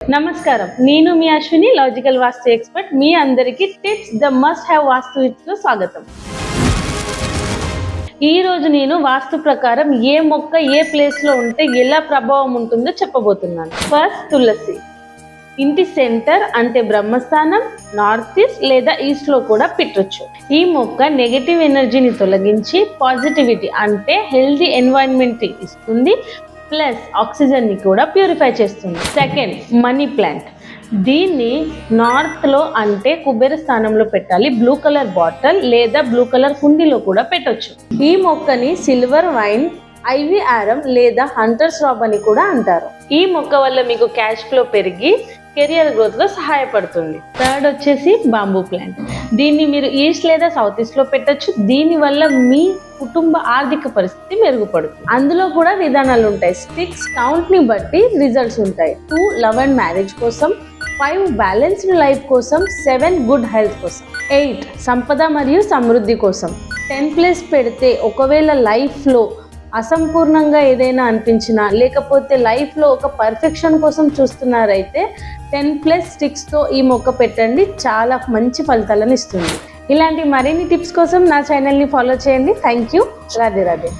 నమస్కారం, నేను మీ అశ్విని, లాజికల్ వాస్తు ఎక్స్పర్ట్. మీ అందరికీ టిప్స్ ద మస్ట్ హ్యావ్ వాస్తు విత్లో స్వాగతం. ఈ రోజు నేను వాస్తు ప్రకారం ఏ మొక్క ఏ ప్లేస్లో ఉంటే ఎలా ప్రభావం ఉంటుందో చెప్పబోతున్నాను. ఫస్ట్, తులసి. ఇంటి సెంటర్ అంటే బ్రహ్మస్థానం, నార్త్ ఈస్ట్ లేదా ఈస్ట్ లో కూడా పెట్టొచ్చు. ఈ మొక్క నెగటివ్ ఎనర్జీని తొలగించి పాజిటివిటీ అంటే హెల్తీ ఎన్వైరన్మెంట్ ఇస్తుంది, ప్లస్ ఆక్సిజన్ ని కూడా ప్యూరిఫై చేస్తుంది. Second, money plant. దీన్ని నార్త్ లో అంటే కుబేర స్థానంలో పెట్టాలి. బ్లూ కలర్ బాటిల్ లేదా బ్లూ కలర్ కుండీలో కూడా పెట్టొచ్చు. ఈ మొక్కని సిల్వర్ వైన్, ఐవీ ఆరం లేదా హంటర్స్ రాబ్ అని కూడా అంటారు. ఈ మొక్క వల్ల మీకు క్యాష్ ఫ్లో పెరిగి కెరియర్ గ్రోత్ లో సహాయపడుతుంది. థర్డ్ వచ్చేసి బాంబూ ప్లాంట్. దీన్ని మీరు ఈస్ట్ లేదా సౌత్ ఈస్ట్ లో పెట్టొచ్చు. దీని వల్ల మీ కుటుంబ ఆర్థిక పరిస్థితి మెరుగుపడుతుంది. అందులో కూడా విధానాలు ఉంటాయి. స్టిక్స్ కౌంట్ ని బట్టి రిజల్ట్స్ ఉంటాయి. 2 లవ్ అండ్ మ్యారేజ్ కోసం, 5 బ్యాలెన్స్డ్ లైఫ్ కోసం, 7 గుడ్ హెల్త్ కోసం, 8 సంపద మరియు సమృద్ధి కోసం. 10 ప్లేస్ పెడితే ఒకవేళ లైఫ్ లో అసంపూర్ణంగా ఏదైనా అనిపించినా లేకపోతే లైఫ్లో ఒక పర్ఫెక్షన్ కోసం చూస్తున్నారైతే 10+ స్టిక్స్తో ఈ మొక్క పెట్టండి, చాలా మంచి ఫలితాలను ఇస్తుంది. ఇలాంటి మరిన్ని టిప్స్ కోసం నా ఛానల్ని ఫాలో చేయండి. Thank you. రాధే రాధే.